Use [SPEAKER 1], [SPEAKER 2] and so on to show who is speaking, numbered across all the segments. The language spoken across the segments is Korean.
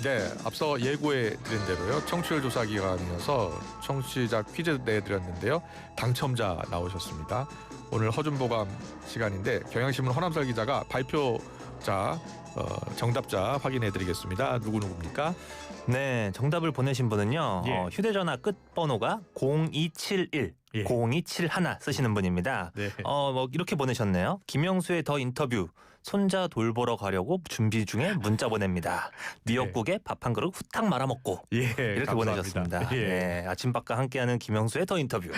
[SPEAKER 1] 네, 앞서 예고해 드린 대로요. 청취율 조사 기간이어서 청취자 퀴즈 내드렸는데요. 당첨자 나오셨습니다. 오늘 허준보감 시간인데 경향신문 허남설 기자가 발표자 정답자 확인해 드리겠습니다. 누구입니까?
[SPEAKER 2] 네, 정답을 보내신 분은요.
[SPEAKER 1] 예.
[SPEAKER 2] 휴대전화 끝번호가 0271
[SPEAKER 1] 예.
[SPEAKER 2] 0271 쓰시는 분입니다.
[SPEAKER 1] 네.
[SPEAKER 2] 뭐 이렇게 보내셨네요. 김영수의 더 인터뷰. 손자 돌보러 가려고 준비 중에 문자 보냅니다. 미역국에 밥 한 그릇 후딱 말아먹고.
[SPEAKER 1] 예,
[SPEAKER 2] 이렇게
[SPEAKER 1] 감사합니다.
[SPEAKER 2] 보내셨습니다.
[SPEAKER 1] 예.
[SPEAKER 2] 네, 아침밥과 함께하는 김영수의 더 인터뷰.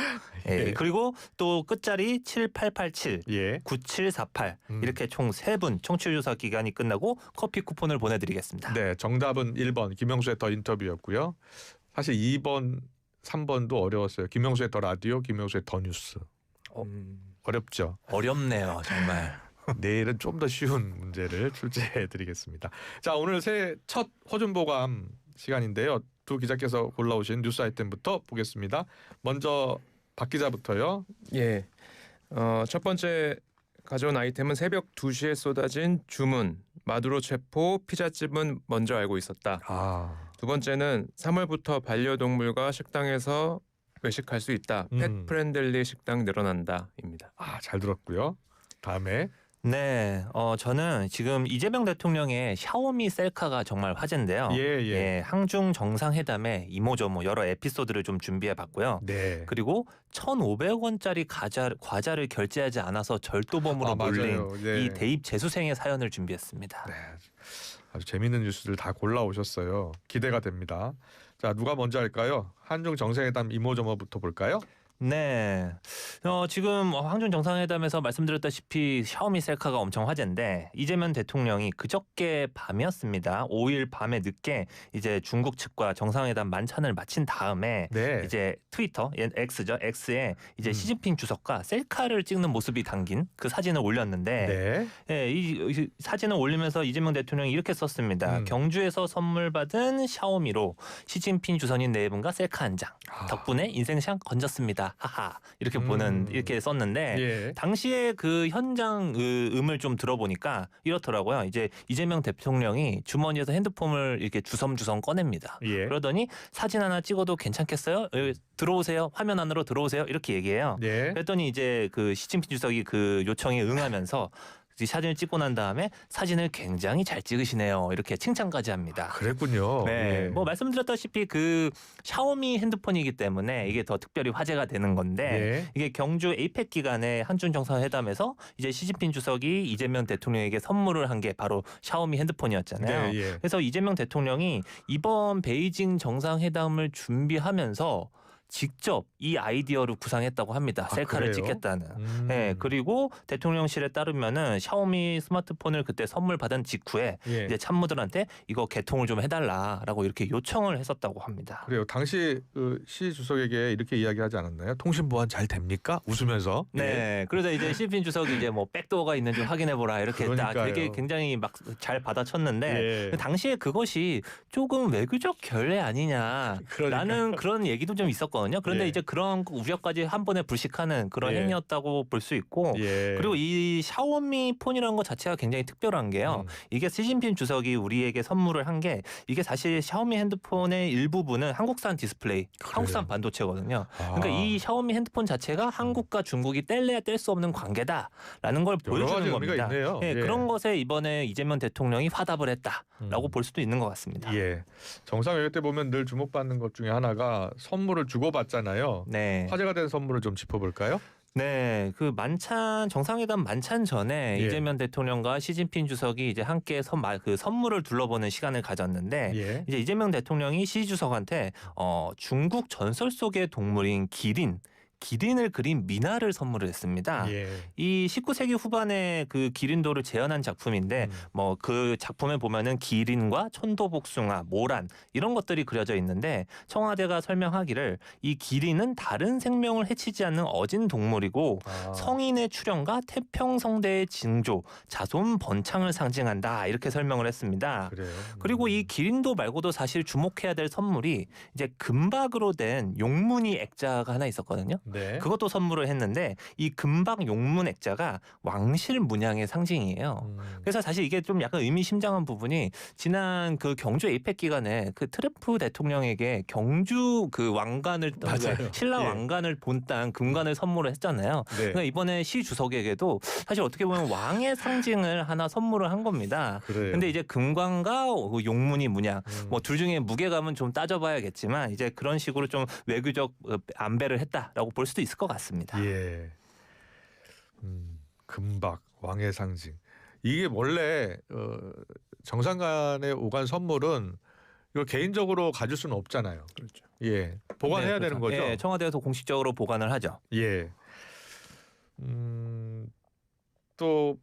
[SPEAKER 2] 예.
[SPEAKER 1] 예.
[SPEAKER 2] 그리고 또 끝자리 7887,
[SPEAKER 1] 예.
[SPEAKER 2] 9748 이렇게 총 3분 청취율 조사 기간이 끝나고 커피 쿠폰을 보내드리겠습니다.
[SPEAKER 1] 네, 정답은 1번 김영수의 더 인터뷰였고요. 사실 2번, 3번도 어려웠어요. 김영수의 더 라디오, 김영수의 더 뉴스. 어렵죠.
[SPEAKER 2] 어렵네요, 정말.
[SPEAKER 1] 내일은 좀 더 쉬운 문제를 출제해 드리겠습니다. 자, 오늘 새해 첫 허준보감 시간인데요. 두 기자께서 골라오신 뉴스 아이템부터 보겠습니다. 먼저 박 기자부터요.
[SPEAKER 3] 예. 첫 번째 가져온 아이템은 새벽 2시에 쏟아진 주문. 마두로 체포, 피자집은 먼저 알고 있었다. 두 번째는 3월부터 반려동물과 식당에서 외식할 수 있다. 펫 프렌들리 식당 늘어난다입니다.
[SPEAKER 1] 잘 들었고요. 다음에
[SPEAKER 2] 네, 저는 지금 이재명 대통령의 샤오미 셀카가 정말 화제인데요.
[SPEAKER 1] 예.
[SPEAKER 2] 항중 정상회담에 이모저모 여러 에피소드를 좀 준비해봤고요.
[SPEAKER 1] 네.
[SPEAKER 2] 그리고 1,500원짜리 과자를 결제하지 않아서 절도범으로 몰린
[SPEAKER 1] 맞아요. 네.
[SPEAKER 2] 이 대입 재수생의 사연을 준비했습니다.
[SPEAKER 1] 네. 아주 재미있는 뉴스들 다 골라오셨어요. 기대가 됩니다. 자, 누가 먼저 할까요? 한중 정상회담 이모저모부터 볼까요?
[SPEAKER 2] 네, 지금 항중 정상회담에서 말씀드렸다시피 샤오미 셀카가 엄청 화제인데 이재명 대통령이 그저께 밤이었습니다. 5일 밤에 늦게 이제 중국 측과 정상회담 만찬을 마친 다음에
[SPEAKER 1] 네.
[SPEAKER 2] 이제 트위터 X죠, X에 이제 시진핑 주석과 셀카를 찍는 모습이 담긴 그 사진을 올렸는데,
[SPEAKER 1] 네.
[SPEAKER 2] 이 사진을 올리면서 이재명 대통령이 이렇게 썼습니다. 경주에서 선물 받은 샤오미로 시진핑 주선인 네 분과 셀카 한 장. 덕분에 인생샷 건졌습니다. 하하. 이렇게 이렇게 썼는데
[SPEAKER 1] 예.
[SPEAKER 2] 당시에 그 현장 음을 좀 들어보니까 이렇더라고요. 이제 이재명 대통령이 주머니에서 핸드폰을 이렇게 주섬주섬 꺼냅니다.
[SPEAKER 1] 예.
[SPEAKER 2] 그러더니 사진 하나 찍어도 괜찮겠어요? 들어오세요. 화면 안으로 들어오세요. 이렇게 얘기해요.
[SPEAKER 1] 네.
[SPEAKER 2] 그랬더니 이제 그 시진핑 주석이 그 요청에 응하면서 이 사진을 찍고 난 다음에 사진을 굉장히 잘 찍으시네요. 이렇게 칭찬까지 합니다.
[SPEAKER 1] 그랬군요.
[SPEAKER 2] 네,
[SPEAKER 1] 예.
[SPEAKER 2] 뭐 말씀드렸다시피 그 샤오미 핸드폰이기 때문에 이게 더 특별히 화제가 되는 건데
[SPEAKER 1] 예.
[SPEAKER 2] 이게 경주 에이펙 기간에 한중 정상회담에서 이제 시진핑 주석이 이재명 대통령에게 선물을 한 게 바로 샤오미 핸드폰이었잖아요.
[SPEAKER 1] 네, 예.
[SPEAKER 2] 그래서 이재명 대통령이 이번 베이징 정상회담을 준비하면서 직접 이 아이디어를 구상했다고 합니다. 셀카를
[SPEAKER 1] 그래요?
[SPEAKER 2] 찍겠다는. 네, 그리고 대통령실에 따르면은 샤오미 스마트폰을 그때 선물 받은 직후에
[SPEAKER 1] 예.
[SPEAKER 2] 이제 참모들한테 이거 개통을 좀 해달라라고 이렇게 요청을 했었다고 합니다.
[SPEAKER 1] 그래요. 당시 시 주석에게 이렇게 이야기하지 않았나요? 통신 보안 잘 됩니까? 웃으면서. 예.
[SPEAKER 2] 네, 그러다 이제 시진핑 주석이 이제 뭐 백도어가 있는지 확인해보라 이렇게 딱
[SPEAKER 1] 그러니까요.
[SPEAKER 2] 되게 굉장히 막 잘 받아쳤는데
[SPEAKER 1] 예.
[SPEAKER 2] 당시에 그것이 조금 외교적 결례 아니냐라는
[SPEAKER 1] 그러니까요.
[SPEAKER 2] 그런 얘기도 좀 있었거든요. 그런데
[SPEAKER 1] 예.
[SPEAKER 2] 이제 그런 우려까지 한 번에 불식하는 그런
[SPEAKER 1] 예.
[SPEAKER 2] 행위였다고 볼 수 있고
[SPEAKER 1] 예.
[SPEAKER 2] 그리고 이 샤오미 폰이라는 것 자체가 굉장히 특별한 게요. 이게 시진핑 주석이 우리에게 선물을 한 게 이게 사실 샤오미 핸드폰의 일부분은 한국산 디스플레이, 한국산 반도체거든요. 그러니까 이 샤오미 핸드폰 자체가 한국과 중국이 뗄래야 뗄 수 없는 관계다라는 걸
[SPEAKER 1] 여러 가지
[SPEAKER 2] 보여주는
[SPEAKER 1] 의미가
[SPEAKER 2] 겁니다.
[SPEAKER 1] 있네요.
[SPEAKER 2] 예,
[SPEAKER 1] 예.
[SPEAKER 2] 그런 것에 이번에 이재명 대통령이 화답을 했다라고 볼 수도 있는 것 같습니다.
[SPEAKER 1] 예. 정상회담 때 보면 늘 주목받는 것 중에 하나가 선물을 주고받잖아요.
[SPEAKER 2] 네.
[SPEAKER 1] 화제가 된 선물을 좀 짚어볼까요?
[SPEAKER 2] 네, 그 만찬 정상회담 만찬 전에
[SPEAKER 1] 예.
[SPEAKER 2] 이재명 대통령과 시진핑 주석이 이제 함께 그 선물을 둘러보는 시간을 가졌는데
[SPEAKER 1] 예.
[SPEAKER 2] 이제 이재명 대통령이 시 주석한테 중국 전설 속의 동물인 기린을 그린 미나를 선물을 했습니다.
[SPEAKER 1] 예.
[SPEAKER 2] 이 19세기 후반에 그 기린도를 재현한 작품인데 뭐 그 작품에 보면은 기린과 천도복숭아, 모란 이런 것들이 그려져 있는데 청와대가 설명하기를 이 기린은 다른 생명을 해치지 않는 어진 동물이고 성인의 출현과 태평성대의 징조, 자손 번창을 상징한다 이렇게 설명을 했습니다.
[SPEAKER 1] 그래요.
[SPEAKER 2] 그리고 이 기린도 말고도 사실 주목해야 될 선물이 이제 금박으로 된 용무늬 액자가 하나 있었거든요.
[SPEAKER 1] 네.
[SPEAKER 2] 그것도 선물을 했는데 이 금박 용문 액자가 왕실 문양의 상징이에요. 그래서 사실 이게 좀 약간 의미심장한 부분이 지난 그 경주 에이펙 기간에 그 트럼프 대통령에게 경주 그 왕관을
[SPEAKER 1] 맞아요.
[SPEAKER 2] 신라
[SPEAKER 1] 예.
[SPEAKER 2] 왕관을 본딴 금관을 선물을 했잖아요.
[SPEAKER 1] 네.
[SPEAKER 2] 그러니까 이번에 시 주석에게도 사실 어떻게 보면 왕의 상징을 하나 선물을 한 겁니다.
[SPEAKER 1] 그래요.
[SPEAKER 2] 근데 이제 금관과 용문이 문양 뭐 둘 중에 무게감은 좀 따져봐야겠지만 이제 그런 식으로 좀 외교적 안배를 했다라고 볼 수도 있을 것 같습니다.
[SPEAKER 1] 예. 금박 왕의 상징. 이게 원래 정상간에 오간 선물은 이거 개인적으로 가질 수는 없잖아요.
[SPEAKER 3] 그렇죠.
[SPEAKER 1] 예. 보관해야
[SPEAKER 2] 네,
[SPEAKER 1] 되는
[SPEAKER 2] 그렇죠.
[SPEAKER 1] 거죠.
[SPEAKER 2] 예, 청와대에서 공식적으로 보관을 하죠.
[SPEAKER 1] 예. 또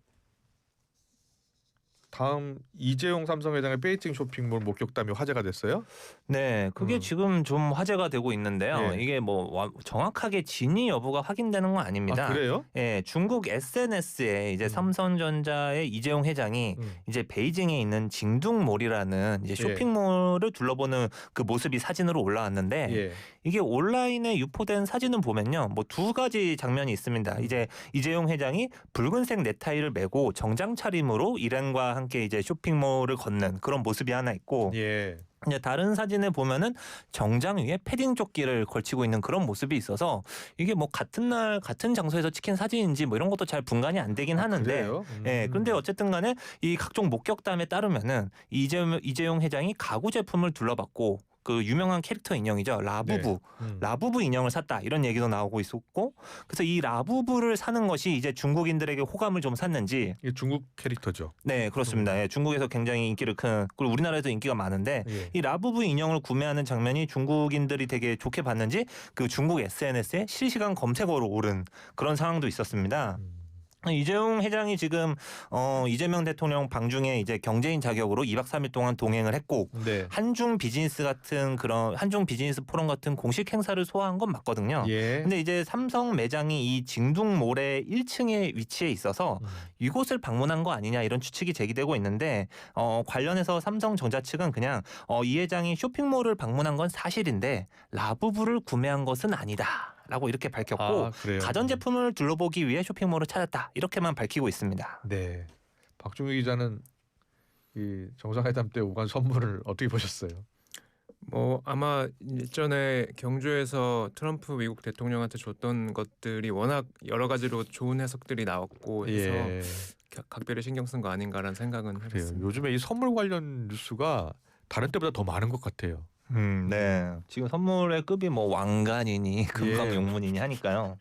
[SPEAKER 1] 다음 이재용 삼성회장의 베이징 쇼핑몰 목격담이 화제가 됐어요.
[SPEAKER 2] 네, 그게 지금 좀 화제가 되고 있는데요.
[SPEAKER 1] 예.
[SPEAKER 2] 이게 뭐 정확하게 진위 여부가 확인되는 건 아닙니다.
[SPEAKER 1] 아, 그래요?
[SPEAKER 2] 예, 중국 SNS에 이제 삼성전자의 이재용 회장이 이제 베이징에 있는 징둥몰이라는 이제 쇼핑몰을 둘러보는 그 모습이 사진으로 올라왔는데
[SPEAKER 1] 예.
[SPEAKER 2] 이게 온라인에 유포된 사진을 보면요, 뭐 두 가지 장면이 있습니다. 이제 이재용 회장이 붉은색 넥타이를 메고 정장 차림으로 일행과 함께 이제 쇼핑몰을 걷는 그런 모습이 하나 있고.
[SPEAKER 1] 예.
[SPEAKER 2] 이제 다른 사진을 보면은 정장 위에 패딩 조끼를 걸치고 있는 그런 모습이 있어서 이게 뭐 같은 날 같은 장소에서 찍힌 사진인지 뭐 이런 것도 잘 분간이 안 되긴 하는데,
[SPEAKER 1] 그래요?
[SPEAKER 2] 예, 그런데 어쨌든 간에 이 각종 목격담에 따르면은 이재용 회장이 가구 제품을 둘러봤고 그 유명한 캐릭터 인형이죠, 라부부.
[SPEAKER 1] 네.
[SPEAKER 2] 라부부 인형을 샀다 이런 얘기도 나오고 있었고, 그래서 이 라부부를 사는 것이 이제 중국인들에게 호감을 좀 샀는지.
[SPEAKER 1] 이게 중국 캐릭터죠.
[SPEAKER 2] 네, 그렇습니다. 예, 중국에서 굉장히 인기를 큰, 그리고 우리나라에도 인기가 많은데
[SPEAKER 1] 예.
[SPEAKER 2] 이 라부부 인형을 구매하는 장면이 중국인들이 되게 좋게 봤는지 그 중국 SNS에 실시간 검색어로 오른 그런 상황도 있었습니다. 이재용 회장이 지금 이재명 대통령 방중에 이제 경제인 자격으로 2박 3일 동안 동행을 했고,
[SPEAKER 1] 네.
[SPEAKER 2] 한중 비즈니스 같은 그런 한중 비즈니스 포럼 같은 공식 행사를 소화한 건 맞거든요.
[SPEAKER 1] 예.
[SPEAKER 2] 근데 이제 삼성 매장이 이 징둥몰의 1층에 위치해 있어서 이곳을 방문한 거 아니냐 이런 추측이 제기되고 있는데, 관련해서 삼성전자 측은 그냥 이 회장이 쇼핑몰을 방문한 건 사실인데 라부부를 구매한 것은 아니다 라고 이렇게 밝혔고,
[SPEAKER 1] 아, 그래요?
[SPEAKER 2] 가전제품을 둘러보기 위해 쇼핑몰을 찾았다 이렇게만 밝히고 있습니다.
[SPEAKER 1] 네. 박종희 기자는 이 정상회담 때 오간 선물을 어떻게 보셨어요?
[SPEAKER 3] 뭐 아마 예전에 경주에서 트럼프 미국 대통령한테 줬던 것들이 워낙 여러 가지로 좋은 해석들이 나왔고 해서
[SPEAKER 1] 예.
[SPEAKER 3] 각별히 신경 쓴 거 아닌가라는 생각은
[SPEAKER 1] 그래요.
[SPEAKER 3] 해봤습니다.
[SPEAKER 1] 요즘에 이 선물 관련 뉴스가 다른 때보다 더 많은 것 같아요.
[SPEAKER 2] 네. 지금 선물의 급이 뭐 왕관이니 금강 용문이니 하니까요.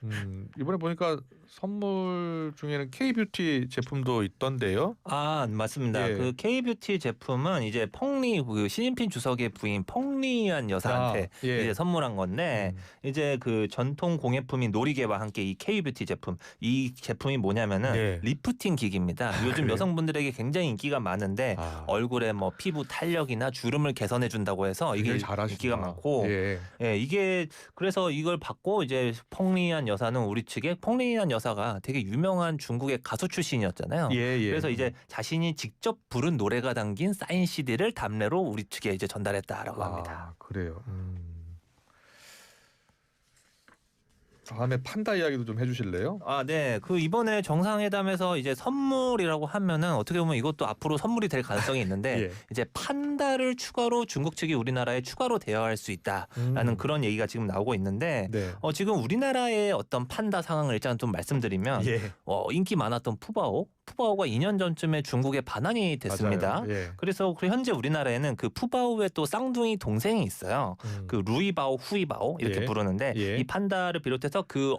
[SPEAKER 1] 이번에 보니까 선물 중에는 K뷰티 제품도 있던데요.
[SPEAKER 2] 아, 맞습니다.
[SPEAKER 1] 예.
[SPEAKER 2] 그 K뷰티 제품은 이제 펑리 그 시진핑 주석의 부인 펑리한 여사한테
[SPEAKER 1] 예.
[SPEAKER 2] 이제 선물한 건데, 이제 그 전통 공예품인 놀이개와 함께 이 K뷰티 제품, 이 제품이 뭐냐면은
[SPEAKER 1] 네.
[SPEAKER 2] 리프팅 기기입니다. 요즘
[SPEAKER 1] 그래요?
[SPEAKER 2] 여성분들에게 굉장히 인기가 많은데 얼굴에 뭐 피부 탄력이나 주름을 개선해 준다고 해서 이게
[SPEAKER 1] 잘하시구나.
[SPEAKER 2] 인기가 많고,
[SPEAKER 1] 예.
[SPEAKER 2] 예, 이게 그래서 이걸 받고 이제 펑리한 여사는 우리 측에, 펑리한 여사가 되게 유명한 중국의 가수 출신이었잖아요.
[SPEAKER 1] 예.
[SPEAKER 2] 그래서 이제 자신이 직접 부른 노래가 담긴 사인 CD를 답례로 우리 측에 이제 전달했다라고 합니다.
[SPEAKER 1] 그래요. 다음에 판다 이야기도 좀 해주실래요?
[SPEAKER 2] 아, 네. 그 이번에 정상회담에서 이제 선물이라고 하면은 어떻게 보면 이것도 앞으로 선물이 될 가능성이 있는데
[SPEAKER 1] 예.
[SPEAKER 2] 이제 판다를 추가로 중국 측이 우리나라에 추가로 대여할 수 있다라는 그런 얘기가 지금 나오고 있는데,
[SPEAKER 1] 네.
[SPEAKER 2] 지금 우리나라의 어떤 판다 상황을 일단 좀 말씀드리면,
[SPEAKER 1] 예.
[SPEAKER 2] 인기 많았던 푸바오가 2년 전쯤에 중국에 반환이 됐습니다.
[SPEAKER 1] 맞아요. 예.
[SPEAKER 2] 그래서 현재 우리나라에는 그 푸바오의 또 쌍둥이 동생이 있어요. 그 루이바오, 후이바오 이렇게
[SPEAKER 1] 예.
[SPEAKER 2] 부르는데,
[SPEAKER 1] 예.
[SPEAKER 2] 이 판다를 비롯해서 그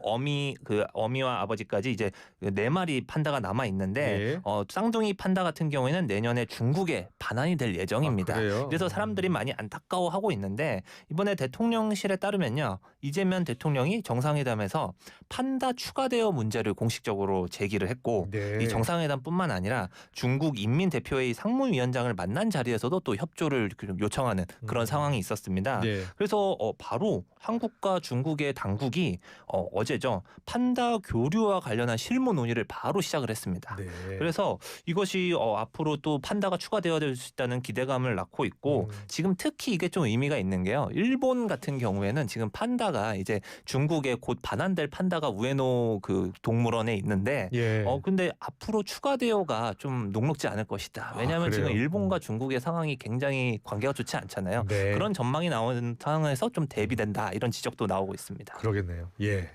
[SPEAKER 2] 어미와 아버지까지 이제 4마리 판다가 남아 있는데,
[SPEAKER 1] 예.
[SPEAKER 2] 쌍둥이 판다 같은 경우에는 내년에 중국에 반환이 될 예정입니다.
[SPEAKER 1] 그래요?
[SPEAKER 2] 그래서 사람들이 많이 안타까워하고 있는데, 이번에 대통령실에 따르면요, 이재명 대통령이 정상회담에서 판다 추가 대여 문제를 공식적으로 제기를 했고,
[SPEAKER 1] 네.
[SPEAKER 2] 이 정상회담 정상회담뿐만 아니라 중국 인민대표회의 상무위원장을 만난 자리에서도 또 협조를 요청하는 그런 상황이 있었습니다.
[SPEAKER 1] 네.
[SPEAKER 2] 그래서 바로 한국과 중국의 당국이 어제죠. 판다 교류와 관련한 실무 논의를 바로 시작을 했습니다.
[SPEAKER 1] 네.
[SPEAKER 2] 그래서 이것이 앞으로 또 판다가 추가되어야 될 수 있다는 기대감을 낳고 있고 지금 특히 이게 좀 의미가 있는 게요. 일본 같은 경우에는 지금 판다가 이제 중국에 곧 반환될 판다가 우에노 그 동물원에 있는데
[SPEAKER 1] 예.
[SPEAKER 2] 근데 앞으로 추가되어가 좀 녹록지 않을 것이다. 왜냐하면 지금
[SPEAKER 1] 그래요?
[SPEAKER 2] 일본과 중국의 상황이 굉장히 관계가 좋지 않잖아요.
[SPEAKER 1] 네.
[SPEAKER 2] 그런 전망이 나오는 상황에서 좀 대비된다 이런 지적도 나오고 있습니다.
[SPEAKER 1] 그러겠네요. 예.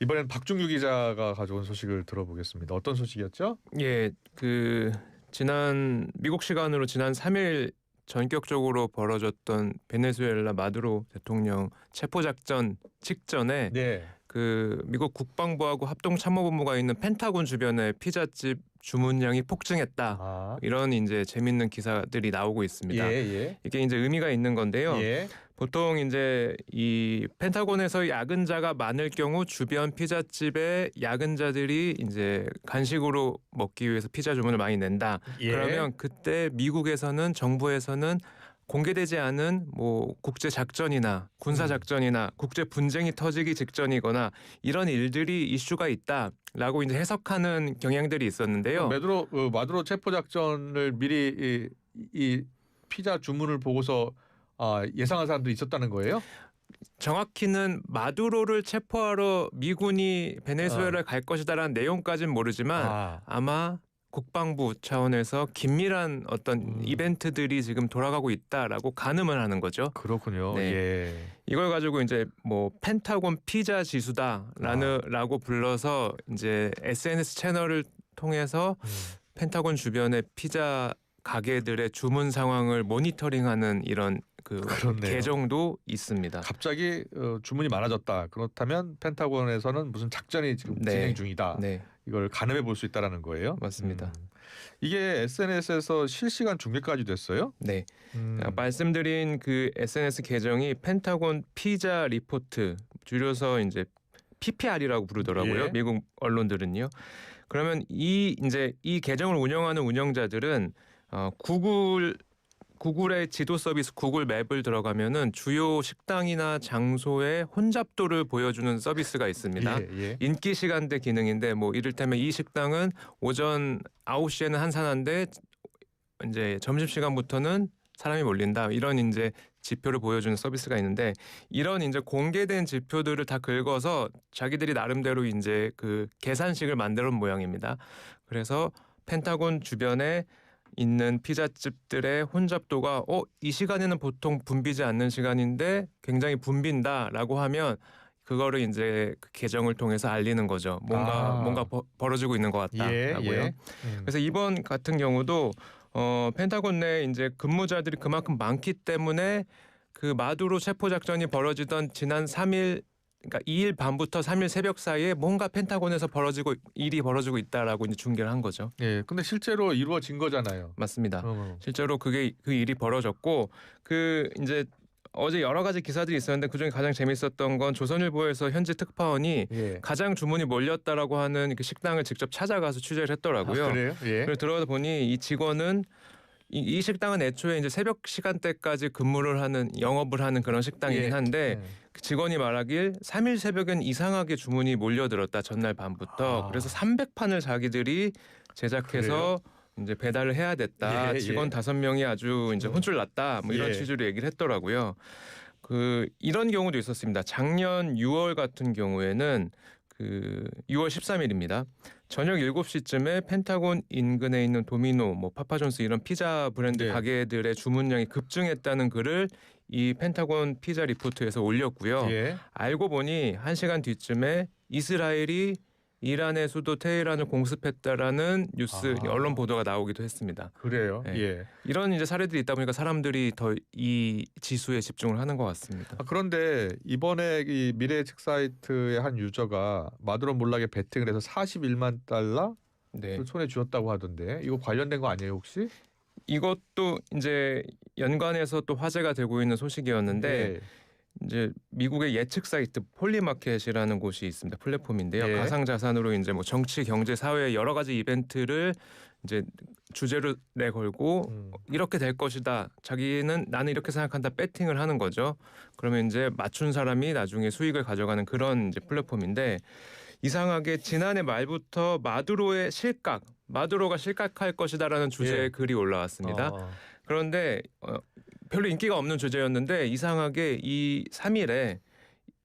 [SPEAKER 1] 이번엔 박중규 기자가 가져온 소식을 들어보겠습니다. 어떤 소식이었죠?
[SPEAKER 3] 예, 지난 미국 시간으로 지난 3일 전격적으로 벌어졌던 베네수엘라 마두로 대통령 체포 작전 직전에
[SPEAKER 1] 네.
[SPEAKER 3] 미국 국방부하고 합동참모본부가 있는 펜타곤 주변에 피자집 주문량이 폭증했다. 이런 이제 재밌는 기사들이 나오고 있습니다.
[SPEAKER 1] 예.
[SPEAKER 3] 이게 이제 의미가 있는 건데요.
[SPEAKER 1] 예.
[SPEAKER 3] 보통 이제 이 펜타곤에서 야근자가 많을 경우 주변 피자집에 야근자들이 이제 간식으로 먹기 위해서 피자 주문을 많이 낸다.
[SPEAKER 1] 예.
[SPEAKER 3] 그러면 그때 미국에서는 정부에서는 공개되지 않은 뭐 국제 작전이나 군사 작전이나 국제 분쟁이 터지기 직전이거나 이런 일들이 이슈가 있다라고 이제 해석하는 경향들이 있었는데요.
[SPEAKER 1] 마두로 체포 작전을 미리 이 피자 주문을 보고서 예상한 사람도 있었다는 거예요?
[SPEAKER 3] 정확히는 마두로를 체포하러 미군이 베네수엘라에 갈 것이다라는 내용까지는 모르지만 아마 국방부 차원에서 긴밀한 어떤 이벤트들이 지금 돌아가고 있다라고 가늠을 하는 거죠.
[SPEAKER 1] 그렇군요.
[SPEAKER 3] 네.
[SPEAKER 1] 예.
[SPEAKER 3] 이걸 가지고 이제 뭐 펜타곤 피자 지수다라고 불러서 이제 SNS 채널을 통해서 펜타곤 주변의 피자 가게들의 주문 상황을 모니터링하는 이런
[SPEAKER 1] 그렇네요.
[SPEAKER 3] 계정도 있습니다.
[SPEAKER 1] 갑자기 주문이 많아졌다. 그렇다면 펜타곤에서는 무슨 작전이 지금 진행 중이다.
[SPEAKER 3] 네.
[SPEAKER 1] 이걸 가늠해 볼 수 있다라는 거예요.
[SPEAKER 3] 맞습니다.
[SPEAKER 1] 이게 SNS에서 실시간 중계까지 됐어요?
[SPEAKER 3] 네. 말씀드린 그 SNS 계정이 펜타곤 피자 리포트, 줄여서 이제 PPR이라고 부르더라고요.
[SPEAKER 1] 예.
[SPEAKER 3] 미국 언론들은요. 그러면 이 계정을 운영하는 운영자들은 구글의 지도 서비스 구글 맵을 들어가면은 주요 식당이나 장소의 혼잡도를 보여주는 서비스가 있습니다.
[SPEAKER 1] 예.
[SPEAKER 3] 인기 시간대 기능인데 뭐 이를테면 이 식당은 오전 9시에는 한산한데 이제 점심 시간부터는 사람이 몰린다. 이런 이제 지표를 보여주는 서비스가 있는데 이런 이제 공개된 지표들을 다 긁어서 자기들이 나름대로 이제 그 계산식을 만들어 온 모양입니다. 그래서 펜타곤 주변에 있는 피자집들의 혼잡도가 이 시간에는 보통 붐비지 않는 시간인데 굉장히 붐빈다라고 하면 그거를 이제 그 계정을 통해서 알리는 거죠. 뭔가 벌어지고 있는 것 같다라고요.
[SPEAKER 1] 예.
[SPEAKER 3] 그래서 이번 같은 경우도 펜타곤 내 이제 근무자들이 그만큼 많기 때문에 그 마두로 체포 작전이 벌어지던 지난 3일 그러니까 2일 밤부터 3일 새벽 사이에 뭔가 펜타곤에서 일이 벌어지고 있다라고 이제 중계를 한 거죠.
[SPEAKER 1] 예. 근데 실제로 이루어진 거잖아요.
[SPEAKER 3] 맞습니다. 실제로 그 일이 벌어졌고 이제 어제 여러 가지 기사들이 있었는데 그중에 가장 재밌었던 건 조선일보에서 현지 특파원이 가장 주문이 몰렸다라고 하는 그 식당을 직접 찾아가서 취재를 했더라고요.
[SPEAKER 1] 그래요? 예.
[SPEAKER 3] 그래서 들어가다 보니 이 직원은 이 식당은 애초에 이제 새벽 시간대까지 영업을 하는 그런 식당이긴 한데 그 직원이 말하길 3일 새벽엔 이상하게 주문이 몰려들었다. 전날 밤부터. 그래서 300판을 자기들이 제작해서 이제 배달을 해야 됐다. 직원 5명이 아주 이제 혼쭐 났다. 뭐 이런 취지로 얘기를 했더라고요. 이런 경우도 있었습니다. 작년 6월 같은 경우에는 6월 13일입니다. 저녁 7시쯤에 펜타곤 인근에 있는 도미노, 파파존스 이런 피자 브랜드 가게들의 주문량이 급증했다는 글을 이 펜타곤 피자 리포트에서 올렸고요. 알고 보니 1시간 뒤쯤에 이스라엘이 이란의 수도 테헤란을 공습했다라는 뉴스 언론 보도가 나오기도 했습니다.
[SPEAKER 1] 그래요.
[SPEAKER 3] 네.
[SPEAKER 1] 예.
[SPEAKER 3] 이런 이제 사례들이 있다 보니까 사람들이 더 이 지수에 집중을 하는 것 같습니다.
[SPEAKER 1] 그런데 이번에 이 미래예측 사이트의 한 유저가 마두로 몰락에 베팅을 해서 41만 달러 손에 쥐었다고 하던데 이거 관련된 거 아니에요 혹시?
[SPEAKER 3] 이것도 이제 연관해서 또 화제가 되고 있는 소식이었는데 이제 미국의 예측 사이트 폴리마켓이라는 곳이 있습니다. 플랫폼인데요.
[SPEAKER 1] 예.
[SPEAKER 3] 가상 자산으로 이제 뭐 정치, 경제, 사회 여러 가지 이벤트를 이제 주제로 내걸고 이렇게 될 것이다. 나는 이렇게 생각한다. 배팅을 하는 거죠. 그러면 이제 맞춘 사람이 나중에 수익을 가져가는 그런 이제 플랫폼인데 이상하게 지난해 말부터 마두로가 실각할 것이다라는 주제의
[SPEAKER 1] 예.
[SPEAKER 3] 글이 올라왔습니다. 그런데 별로 인기가 없는 주제였는데 이상하게 이 3일에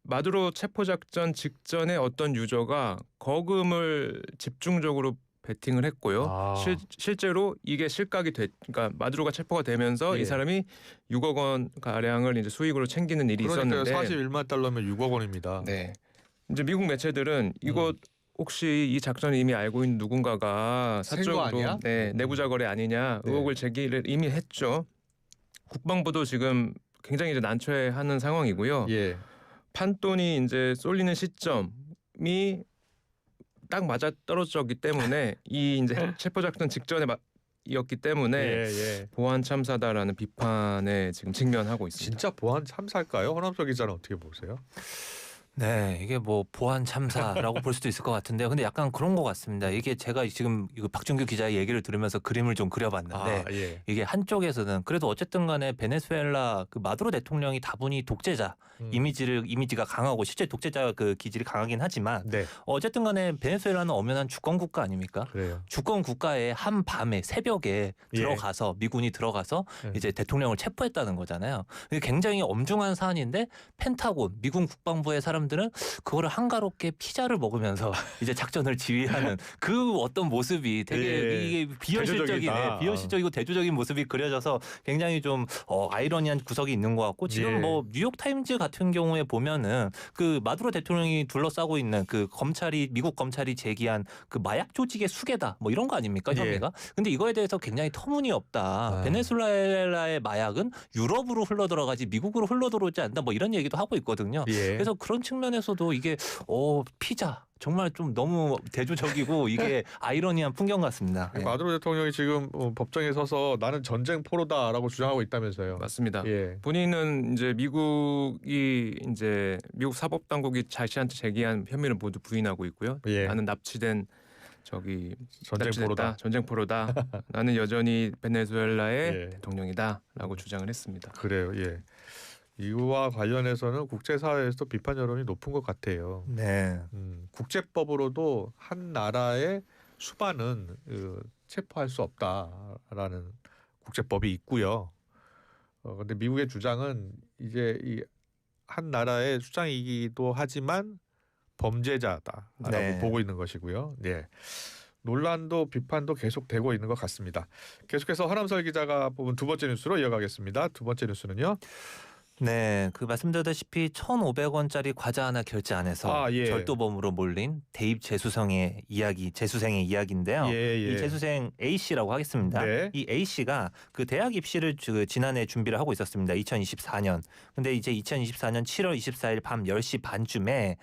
[SPEAKER 3] 마두로 체포작전 직전에 어떤 유저가 거금을 집중적으로 베팅을 했고요. 실제로 이게 그러니까 마두로가 체포가 되면서
[SPEAKER 1] 예.
[SPEAKER 3] 이 사람이 6억 원 가량을 이제 수익으로 챙기는 일이
[SPEAKER 1] 그러니까요.
[SPEAKER 3] 있었는데
[SPEAKER 1] 41만 달러면 6억 원입니다.
[SPEAKER 3] 네. 이제 미국 매체들은 이거 혹시 이 작전을 이미 알고 있는 누군가가
[SPEAKER 1] 센거
[SPEAKER 3] 사적으로
[SPEAKER 1] 아니야?
[SPEAKER 3] 내부자 거래 아니냐 의혹을 제기를 이미 했죠. 국방부도 지금 굉장히 이제 난처해하는 상황이고요.
[SPEAKER 1] 예.
[SPEAKER 3] 판돈이 이제 쏠리는 시점이 딱 맞아 떨어졌기 때문에 이 이제 체포 작전 직전에 이었기 때문에
[SPEAKER 1] 예.
[SPEAKER 3] 보안 참사다라는 비판에 지금 직면하고 있습니다.
[SPEAKER 1] 진짜 보안 참사일까요? 허남석 기자는 어떻게 보세요?
[SPEAKER 2] 네, 이게 뭐 보안 참사라고 볼 수도 있을 것 같은데요. 근데 약간 그런 것 같습니다. 이게 제가 지금 이거 박준규 기자의 얘기를 들으면서 그림을 좀 그려봤는데
[SPEAKER 1] 예.
[SPEAKER 2] 이게 한쪽에서는 그래도 어쨌든 간에 베네수엘라 그 마두로 대통령이 다분히 독재자 이미지가 강하고 실제 독재자 그 기질이 강하긴 하지만
[SPEAKER 1] 네.
[SPEAKER 2] 어쨌든 간에 베네수엘라는 엄연한 주권 국가 아닙니까?
[SPEAKER 1] 그래요.
[SPEAKER 2] 주권 국가에 한 밤에 새벽에 들어가서 미군이 들어가서 이제 대통령을 체포했다는 거잖아요. 이게 굉장히 엄중한 사안인데 펜타곤 미군 국방부의 사람들은 그거를 한가롭게 피자를 먹으면서 이제 작전을 지휘하는 그 어떤 모습이 되게 이게 비현실적이고 대조적인 모습이 그려져서 굉장히 좀 아이러니한 구석이 있는 것 같고 지금 뭐 뉴욕 타임즈 같은 경우에 보면은 그 마두로 대통령이 둘러싸고 있는 그 미국 검찰이 제기한 그 마약 조직의 수괴다 뭐 이런 거 아닙니까 혐의가? 근데 이거에 대해서 굉장히 터무니없다. 베네수엘라의 마약은 유럽으로 흘러들어가지 미국으로 흘러들어오지 않는다 뭐 이런 얘기도 하고 있거든요. 그래서 그런 측면에서도 이게 피자 정말 좀 너무 대조적이고 이게 아이러니한 풍경 같습니다.
[SPEAKER 1] 마두로 대통령이 지금 법정에 서서 나는 전쟁 포로다라고 주장하고 있다면서요.
[SPEAKER 3] 맞습니다. 본인은 이제 미국 사법 당국이 자신한테 제기한 혐의를 모두 부인하고 있고요. 나는 납치된 전쟁 포로다. 나는 여전히 베네수엘라의 대통령이다라고 주장을 했습니다.
[SPEAKER 1] 그래요. 예. 이와 관련해서는 국제사회에서도 비판 여론이 높은 것 같아요.
[SPEAKER 2] 네.
[SPEAKER 1] 국제법으로도 한 나라의 수반은 체포할 수 없다라는 국제법이 있고요. 그런데 미국의 주장은 이제 이 한 나라의 주장이기도 하지만 범죄자다라고 보고 있는 것이고요. 논란도 비판도 계속되고 있는 것 같습니다. 계속해서 허남설 기자가 뽑은 두 번째 뉴스로 이어가겠습니다. 두 번째 뉴스는요.
[SPEAKER 2] 네, 그 말씀드렸다시피 1,500원짜리 과자 하나 결제 안 해서 절도범으로 몰린 대입 재수생의 이야기인데요. 이 재수생 A 씨라고 하겠습니다. 이 A 씨가 그 대학 입시를 지난해 준비를 하고 있었습니다. 2024년. 근데 이제 2024년 7월 24일 밤 10시 반쯤에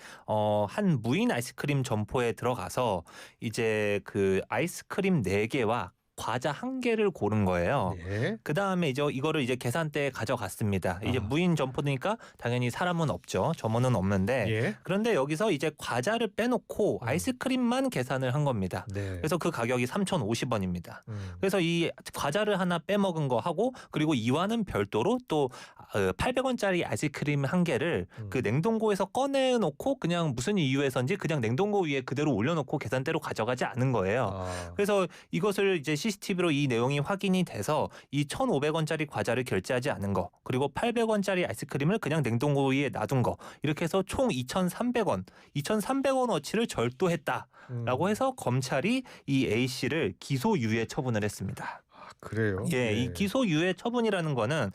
[SPEAKER 2] 한 무인 아이스크림 점포에 들어가서 이제 그 아이스크림 4개와 과자 1개를 고른 거예요. 그 다음에 이거를 이제 계산대에 가져갔습니다. 이제 무인 점포니까 당연히 사람은 없죠. 점원은 없는데 그런데 여기서 이제 과자를 빼놓고 아이스크림만 계산을 한 겁니다. 그래서 그 가격이 3,050원입니다. 그래서 이 과자를 하나 빼먹은 거 하고 그리고 이와는 별도로 또 800원짜리 아이스크림 1개를 그 냉동고에서 꺼내놓고 그냥 무슨 이유에서인지 그냥 냉동고 위에 그대로 올려놓고 계산대로 가져가지 않은 거예요. 그래서 이것을 이제 CCTV로 이 내용이 확인이 돼서 이 1,500원짜리 과자를 결제하지 않은 거 그리고 800원짜리 아이스크림을 그냥 냉동고 위에 놔둔 거 이렇게 해서 총 2,300원어치를 절도했다라고 해서 검찰이 이 A 씨를 기소유예 처분을 했습니다.
[SPEAKER 1] 그래요?
[SPEAKER 2] 이 기소유예 처분이라는 거는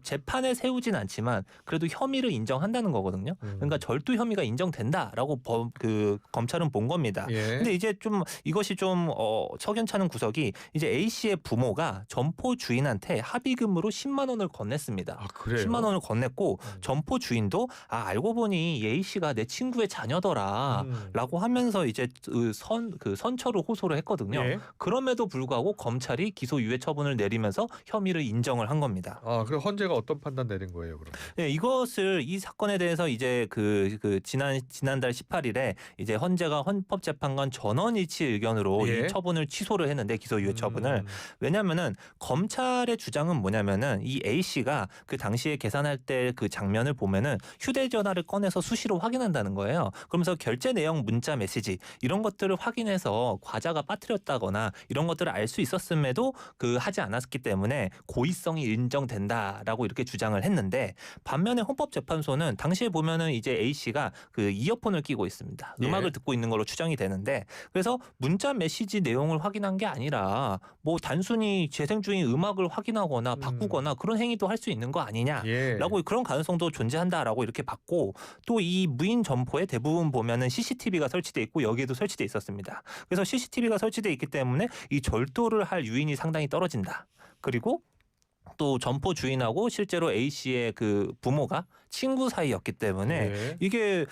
[SPEAKER 2] 재판에 세우진 않지만 그래도 혐의를 인정한다는 거거든요. 그러니까 절도 혐의가 인정된다라고 검찰은 본 겁니다. 근데 이제 좀 이것이 좀 석연찮은 구석이 이제 A 씨의 부모가 점포 주인한테 합의금으로 10만 원을 건넸습니다.
[SPEAKER 1] 그래요?
[SPEAKER 2] 10만 원을 건넸고 점포 주인도 알고 보니 A 씨가 내 친구의 자녀더라라고 하면서 이제 선처를 호소를 했거든요. 그럼에도 불구하고 검찰이 기소 기소유예 처분을 내리면서 혐의를 인정을 한 겁니다.
[SPEAKER 1] 아, 그럼 헌재가 어떤 판단 내린 거예요, 그럼?
[SPEAKER 2] 네, 이것을 이 사건에 대해서 이제 지난달 18일에 이제 헌재가 헌법재판관 전원일치 의견으로
[SPEAKER 1] 예.
[SPEAKER 2] 이 처분을 취소를 했는데 기소유예 처분을 왜냐하면은 검찰의 주장은 뭐냐면은 이 A 씨가 그 당시에 계산할 때 그 장면을 보면은 휴대전화를 꺼내서 수시로 확인한다는 거예요. 그러면서 결제 내용 문자 메시지 이런 것들을 확인해서 과자가 빠뜨렸다거나 이런 것들을 알 수 있었음에도 하지 않았기 때문에 고의성이 인정된다라고 이렇게 주장을 했는데 반면에 헌법재판소는 당시에 보면은 이제 A 씨가 그 이어폰을 끼고 있습니다. 음악을 듣고 있는 걸로 추정이 되는데 그래서 문자 메시지 내용을 확인한 게 아니라 뭐 단순히 재생 중인 음악을 확인하거나 바꾸거나 그런 행위도 할 수 있는 거 아니냐라고 그런 가능성도 존재한다라고 이렇게 봤고 또 이 무인 점포에 대부분 보면은 CCTV가 설치돼 있고 여기에도 설치돼 있었습니다. 그래서 CCTV가 설치돼 있기 때문에 이 절도를 할 유인이 상당히 떨어진다. 그리고 또 점포 주인하고 실제로 A 씨의 그 부모가 친구 사이였기 때문에 이게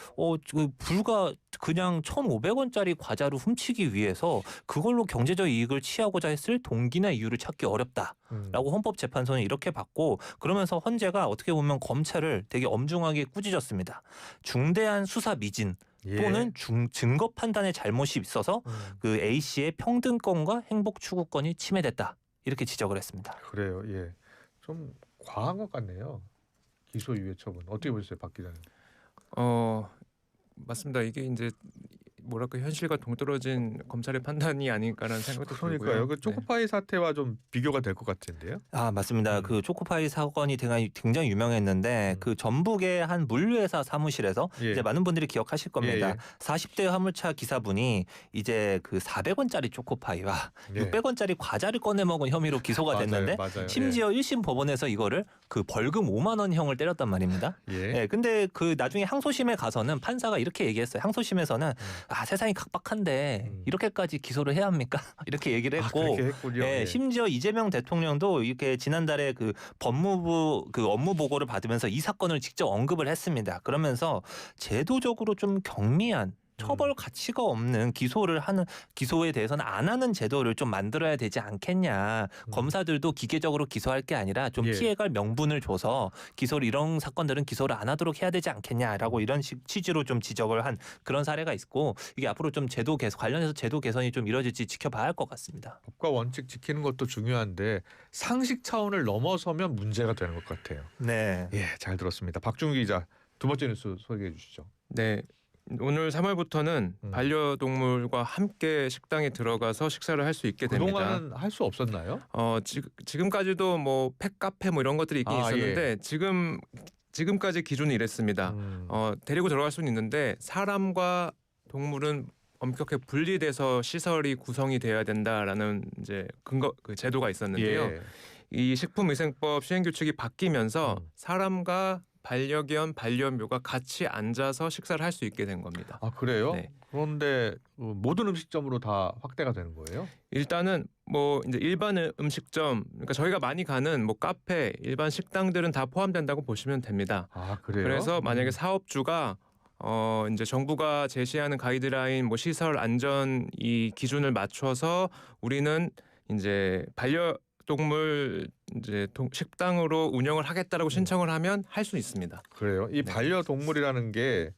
[SPEAKER 2] 불과 그냥 1,500원짜리 과자를 훔치기 위해서 그걸로 경제적 이익을 취하고자 했을 동기나 이유를 찾기 어렵다라고 헌법재판소는 이렇게 봤고 그러면서 헌재가 어떻게 보면 검찰을 되게 엄중하게 꾸짖었습니다. 중대한 수사 미진 또는 증거 판단에 잘못이 있어서 그 A 씨의 평등권과 행복 추구권이 침해됐다. 이렇게 지적을 했습니다.
[SPEAKER 1] 그래요. 예. 좀 과한 것 같네요. 기소유예 처분. 어떻게 보셨어요, 박 기자님?
[SPEAKER 3] 맞습니다. 이게 이제 뭐랄까 현실과 동떨어진 검찰의 판단이 아닐까라는 생각도 들고요.
[SPEAKER 1] 그러니까요. 그 초코파이 사태와 좀 비교가 될 것 같은데요.
[SPEAKER 2] 아 맞습니다. 그 초코파이 사건이 굉장히 유명했는데 그 전북의 한 물류회사 사무실에서 이제 많은 분들이 기억하실 겁니다. 40대 화물차 기사분이 이제 그 400원짜리 초코파이와 600원짜리 과자를 꺼내 먹은 혐의로 기소가 됐는데
[SPEAKER 1] 맞아요.
[SPEAKER 2] 심지어 1심 법원에서 이거를 그 벌금 5만 원형을 때렸단 말입니다. 근데 그 나중에 항소심에 가서는 판사가 이렇게 얘기했어요. 항소심에서는 세상이 각박한데 이렇게까지 기소를 해야 합니까? 이렇게 얘기를 했고 심지어 이재명 대통령도 이렇게 지난달에 그 법무부 그 업무 보고를 받으면서 이 사건을 직접 언급을 했습니다. 그러면서 제도적으로 좀 경미한 처벌 가치가 없는 기소에 대해서는 안 하는 제도를 좀 만들어야 되지 않겠냐. 검사들도 기계적으로 기소할 게 아니라 좀 피해갈 명분을 줘서 이런 사건들은 기소를 안 하도록 해야 되지 않겠냐라고 이런 취지로 좀 지적을 한 그런 사례가 있고 이게 앞으로 좀 관련해서 제도 개선이 좀 이루어질지 지켜봐야 할 것 같습니다.
[SPEAKER 1] 법과 원칙 지키는 것도 중요한데 상식 차원을 넘어서면 문제가 되는 것 같아요.
[SPEAKER 2] 네.
[SPEAKER 1] 예, 잘 들었습니다. 박준규 기자 두 번째 뉴스 소개해 주시죠.
[SPEAKER 3] 네. 오늘 3월부터는 반려동물과 함께 식당에 들어가서 식사를 할 수 있게 됩니다.
[SPEAKER 1] 그동안은 할 수 없었나요?
[SPEAKER 3] 지금까지도 뭐 펫카페 뭐 이런 것들이 있긴 있었는데 지금까지 기준이 이랬습니다. 데리고 들어갈 수는 있는데 사람과 동물은 엄격하게 분리돼서 시설이 구성이 되어야 된다라는 이제 제도가 있었는데요. 이 식품위생법 시행규칙이 바뀌면서 사람과 반려견, 반려묘가 같이 앉아서 식사를 할 수 있게 된 겁니다.
[SPEAKER 1] 아 그래요?
[SPEAKER 3] 네.
[SPEAKER 1] 그런데 모든 음식점으로 다 확대가 되는 거예요?
[SPEAKER 3] 일단은 뭐 이제 일반 음식점, 그러니까 저희가 많이 가는 뭐 카페, 일반 식당들은 다 포함된다고 보시면 됩니다.
[SPEAKER 1] 아 그래요?
[SPEAKER 3] 그래서 만약에 사업주가 이제 정부가 제시하는 가이드라인, 뭐 시설 안전 이 기준을 맞춰서 우리는 이제 반려동물 이제 식당으로 운영을 하겠다라고 신청을 하면 할 수 있습니다.
[SPEAKER 1] 그래요? 이 반려동물이라는 게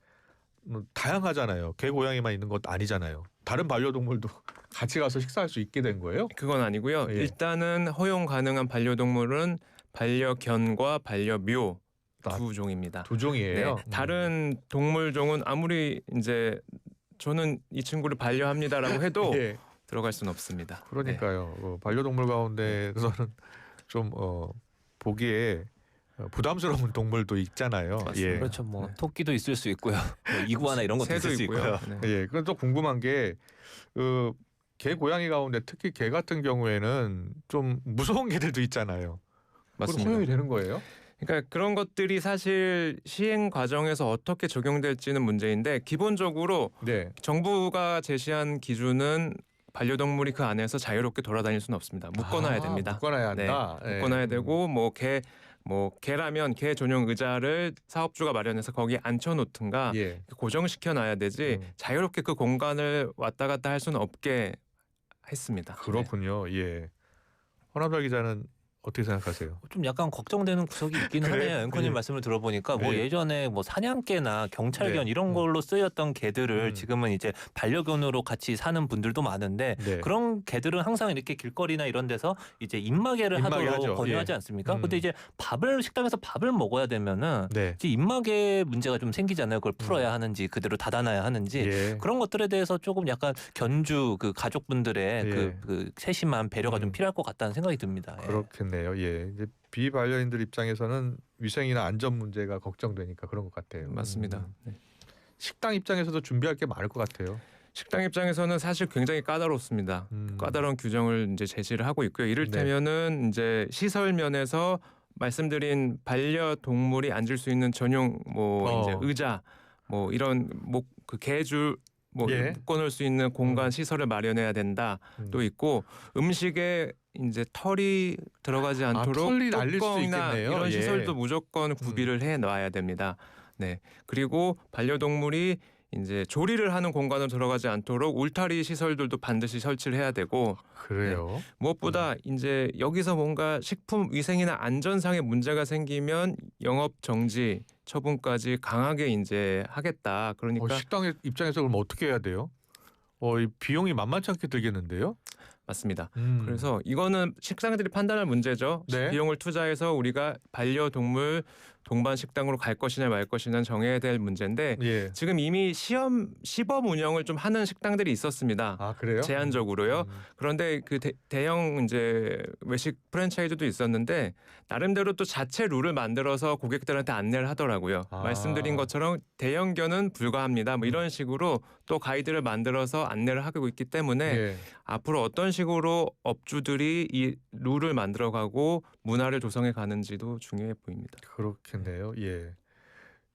[SPEAKER 1] 다양하잖아요. 개, 고양이만 있는 것도 아니잖아요. 다른 반려동물도 같이 가서 식사할 수 있게 된 거예요?
[SPEAKER 3] 그건 아니고요. 일단은 허용 가능한 반려동물은 반려견과 반려묘 두 종입니다.
[SPEAKER 1] 두 종이에요?
[SPEAKER 3] 네, 다른 동물종은 아무리 이제 저는 이 친구를 반려합니다라고 해도 들어갈 수는 없습니다.
[SPEAKER 1] 그러니까요. 반려동물 가운데서는 좀 보기에 부담스러운 동물도 있잖아요.
[SPEAKER 2] 그렇죠. 뭐 토끼도 있을 수 있고요. 뭐 이구아나 이런 것도 있을 수 있고요.
[SPEAKER 1] 그런데 또 궁금한 게 개, 고양이 가운데 특히 개 같은 경우에는 좀 무서운 개들도 있잖아요.
[SPEAKER 3] 맞습니다.
[SPEAKER 1] 허용이 되는 거예요?
[SPEAKER 3] 그러니까 그런 것들이 사실 시행 과정에서 어떻게 적용될지는 문제인데 기본적으로 정부가 제시한 기준은 반려동물이 그 안에서 자유롭게 돌아다닐 수는 없습니다. 묶어놔야 됩니다.
[SPEAKER 1] 묶어놔야 한다.
[SPEAKER 3] 묶어놔야 되고 개라면 개 전용 의자를 사업주가 마련해서 거기에 앉혀놓든가 고정시켜놔야 되지 자유롭게 그 공간을 왔다 갔다 할 수는 없게 했습니다.
[SPEAKER 1] 그렇군요. 허남달 기자는 어떻게 생각하세요?
[SPEAKER 2] 좀 약간 걱정되는 구석이 있긴
[SPEAKER 1] 그래?
[SPEAKER 2] 하네요. 앵커님
[SPEAKER 1] 네.
[SPEAKER 2] 말씀을 들어보니까 뭐
[SPEAKER 1] 네.
[SPEAKER 2] 예전에 뭐 사냥개나 경찰견
[SPEAKER 1] 네.
[SPEAKER 2] 이런 걸로 쓰였던 개들을
[SPEAKER 1] 음.
[SPEAKER 2] 지금은 이제 반려견으로 같이 사는 분들도 많은데
[SPEAKER 1] 네.
[SPEAKER 2] 그런 개들은 항상 이렇게 길거리나 이런 데서 이제 입마개를
[SPEAKER 1] 입마개
[SPEAKER 2] 하도록
[SPEAKER 1] 하죠.
[SPEAKER 2] 권유하지
[SPEAKER 1] 예.
[SPEAKER 2] 않습니까? 근데 이제 식당에서 밥을 먹어야 되면은
[SPEAKER 1] 네.
[SPEAKER 2] 이제 입마개 문제가 좀 생기잖아요. 그걸 풀어야 하는지 그대로 닫아놔야 하는지
[SPEAKER 1] 예.
[SPEAKER 2] 그런 것들에 대해서 조금 약간 견주 그 가족분들의
[SPEAKER 1] 예.
[SPEAKER 2] 그 세심한 배려가 좀 필요할 것 같다는 생각이 듭니다. 예.
[SPEAKER 1] 그렇겠네요. 예. 이제 비반려인들 입장에서는 위생이나 안전 문제가 걱정되니까 그런 것 같아요.
[SPEAKER 3] 맞습니다. 네.
[SPEAKER 1] 식당 입장에서도 준비할 게 많을 것 같아요.
[SPEAKER 3] 식당 입장에서는 사실 굉장히 까다롭습니다. 까다로운 규정을 이제 제시를 하고 있고요. 이를테면은 이제 시설 면에서 말씀드린 반려동물이 앉을 수 있는 전용 뭐 이제 의자 뭐 이런 그 개줄 뭐
[SPEAKER 1] 예.
[SPEAKER 3] 묶어놓을 수 있는 공간 시설을 마련해야 된다. 또 있고 음식에 이제 털이 들어가지 않도록
[SPEAKER 1] 털이 날릴 수
[SPEAKER 3] 뚜껑이나
[SPEAKER 1] 있겠네요.
[SPEAKER 3] 이런
[SPEAKER 1] 예.
[SPEAKER 3] 시설도 무조건 구비를 해 놔야 됩니다. 네. 그리고 반려동물이 이제 조리를 하는 공간으로 들어가지 않도록 울타리 시설들도 반드시 설치를 해야 되고
[SPEAKER 1] 그래요.
[SPEAKER 3] 무엇보다 이제 여기서 뭔가 식품 위생이나 안전상의 문제가 생기면 영업 정지 처분까지 강하게 이제 하겠다. 그러니까
[SPEAKER 1] 식당 입장에서 그럼 어떻게 해야 돼요? 이 비용이 만만치 않게 들겠는데요.
[SPEAKER 3] 맞습니다. 그래서 이거는 식당들이 판단할 문제죠.
[SPEAKER 1] 네.
[SPEAKER 3] 비용을 투자해서 우리가 반려동물 동반 식당으로 갈 것이냐 말 것이냐 정해야 될 문제인데
[SPEAKER 1] 예.
[SPEAKER 3] 지금 이미 시범 운영을 좀 하는 식당들이 있었습니다.
[SPEAKER 1] 아 그래요?
[SPEAKER 3] 제한적으로요. 그런데 그 대형 이제 외식 프랜차이즈도 있었는데 나름대로 또 자체 룰을 만들어서 고객들한테 안내를 하더라고요. 말씀드린 것처럼 대형견은 불가합니다. 뭐 이런 식으로 또 가이드를 만들어서 안내를 하고 있기 때문에
[SPEAKER 1] 예.
[SPEAKER 3] 앞으로 어떤 식으로 업주들이 이 룰을 만들어가고 문화를 조성해 가는지도 중요해 보입니다.
[SPEAKER 1] 그렇겠네요. 예.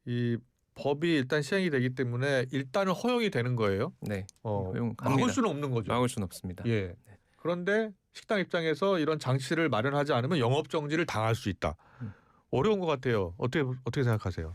[SPEAKER 1] 이 법이 일단 시행이 되기 때문에 일단은 허용이 되는 거예요.
[SPEAKER 3] 네.
[SPEAKER 1] 막을 수는 없는 거죠.
[SPEAKER 3] 막을 수는 없습니다.
[SPEAKER 1] 예. 그런데 식당 입장에서 이런 장치를 마련하지 않으면 영업 정지를 당할 수 있다. 어려운 것 같아요. 어떻게 생각하세요?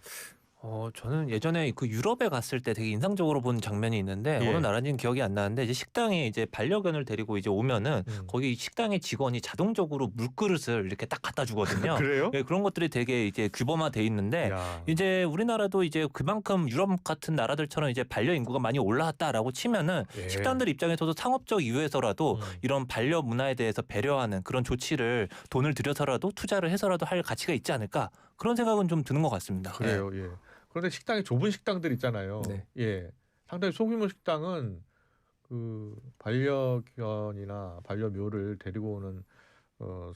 [SPEAKER 2] 저는 예전에 그 유럽에 갔을 때 되게 인상적으로 본 장면이 있는데
[SPEAKER 1] 예.
[SPEAKER 2] 어느 나라인지는 기억이 안 나는데 이제 식당에 이제 반려견을 데리고 이제 오면은 거기 식당의 직원이 자동적으로 물그릇을 이렇게 딱 갖다 주거든요.
[SPEAKER 1] 그래요?
[SPEAKER 2] 예, 그런 것들이 되게 이제 규범화돼 있는데
[SPEAKER 1] 야.
[SPEAKER 2] 이제 우리나라도 이제 그만큼 유럽 같은 나라들처럼 이제 반려 인구가 많이 올라왔다라고 치면은
[SPEAKER 1] 예.
[SPEAKER 2] 식당들 입장에서도 상업적 이유에서라도 이런 반려 문화에 대해서 배려하는 그런 조치를 돈을 들여서라도 투자를 해서라도 할 가치가 있지 않을까 그런 생각은 좀 드는 것 같습니다.
[SPEAKER 1] 그래요. 예. 그런데 식당이 좁은 식당들 있잖아요.
[SPEAKER 3] 네.
[SPEAKER 1] 예. 상당히 소규모 식당은 그 반려견이나 반려묘를 데리고 오는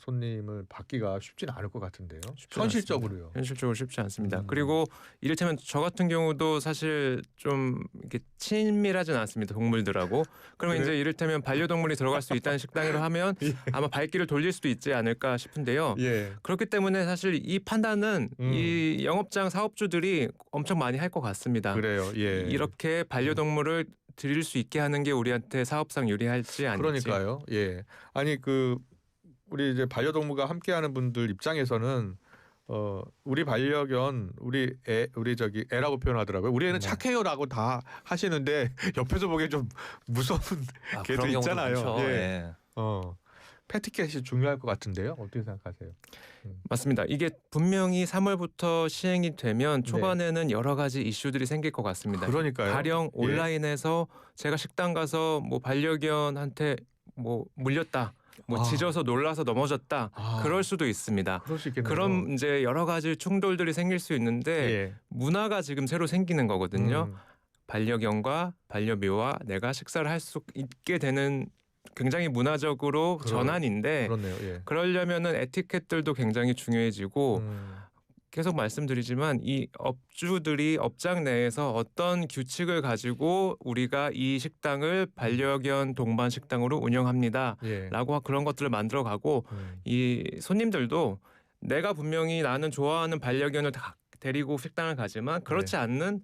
[SPEAKER 1] 손님을 받기가 쉽지는 않을 것 같은데요. 현실적으로요.
[SPEAKER 3] 현실적으로 쉽지 않습니다. 그리고 이를테면 저 같은 경우도 사실 좀 이렇게 친밀하진 않습니다. 동물들하고. 그러면
[SPEAKER 1] 그래?
[SPEAKER 3] 이제 이를테면 반려동물이 들어갈 수 있다는 식당이라 하면 아마 발길을 돌릴 수도 있지 않을까 싶은데요.
[SPEAKER 1] 예.
[SPEAKER 3] 그렇기 때문에 사실 이 판단은 이 영업장 사업주들이 엄청 많이 할 것 같습니다.
[SPEAKER 1] 그래요. 예.
[SPEAKER 3] 이렇게 반려동물을 드릴 수 있게 하는 게 우리한테 사업상 유리할지 아닐지.
[SPEAKER 1] 그러니까요. 예. 아니 우리 이제 반려동물과 함께하는 분들 입장에서는 우리 반려견 우리 애라고 표현하더라고요. 우리 애는 착해요라고 다 하시는데 옆에서 보기엔 좀 무서운 개도
[SPEAKER 2] 그런 경우도
[SPEAKER 1] 있잖아요.
[SPEAKER 2] 많죠.
[SPEAKER 1] 예.
[SPEAKER 2] 예.
[SPEAKER 1] 패티켓이 중요할 것 같은데요. 어떻게 생각하세요?
[SPEAKER 3] 맞습니다. 이게 분명히 3월부터 시행이 되면 초반에는 여러 가지 이슈들이 생길 것 같습니다.
[SPEAKER 1] 그러니까요.
[SPEAKER 3] 가령 온라인에서 제가 식당 가서 뭐 반려견한테 뭐 물렸다. 뭐 짖어서 놀라서 넘어졌다. 그럴 수도 있습니다.
[SPEAKER 1] 그럴 수 있겠네요.
[SPEAKER 3] 그럼 이제 여러 가지 충돌들이 생길 수 있는데
[SPEAKER 1] 예.
[SPEAKER 3] 문화가 지금 새로 생기는 거거든요. 반려견과 반려묘와 내가 식사를 할 수 있게 되는 굉장히 문화적으로 전환인데
[SPEAKER 1] 그렇네요. 예.
[SPEAKER 3] 그러려면은 에티켓들도 굉장히 중요해지고 계속 말씀드리지만 이 업주들이 업장 내에서 어떤 규칙을 가지고 우리가 이 식당을 반려견 동반 식당으로 운영합니다.
[SPEAKER 1] 예.
[SPEAKER 3] 라고 그런 것들을 만들어가고 이 손님들도 내가 분명히 나는 좋아하는 반려견을 데리고 식당을 가지만 그렇지 않는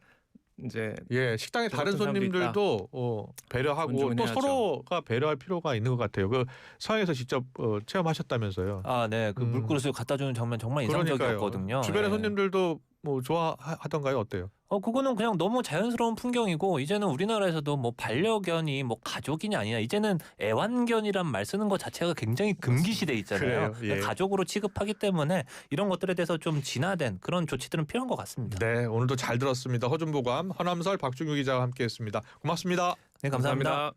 [SPEAKER 3] 이제
[SPEAKER 1] 식당의 다른
[SPEAKER 3] 같은 사람도
[SPEAKER 1] 손님들도 배려하고
[SPEAKER 3] 존중은
[SPEAKER 1] 또
[SPEAKER 3] 해야죠.
[SPEAKER 1] 서로가 배려할 필요가 있는 것 같아요. 그 서양에서 직접 체험하셨다면서요.
[SPEAKER 2] 네, 그 물그릇을 갖다 주는 장면 정말
[SPEAKER 1] 그러니까요.
[SPEAKER 2] 인상적이었거든요.
[SPEAKER 1] 주변의
[SPEAKER 2] 예.
[SPEAKER 1] 손님들도 뭐 좋아하던가요? 어때요?
[SPEAKER 2] 그거는 그냥 너무 자연스러운 풍경이고 이제는 우리나라에서도 뭐 반려견이 뭐 가족이냐 아니냐 이제는 애완견이란 말 쓰는 것 자체가 굉장히 금기시돼 있잖아요.
[SPEAKER 1] 그래요, 예.
[SPEAKER 2] 가족으로 취급하기 때문에 이런 것들에 대해서 좀 진화된 그런 조치들은 필요한 것 같습니다.
[SPEAKER 1] 네, 오늘도 잘 들었습니다. 허준보감, 허남설, 박중규 기자와 함께했습니다. 고맙습니다.
[SPEAKER 2] 네, 감사합니다.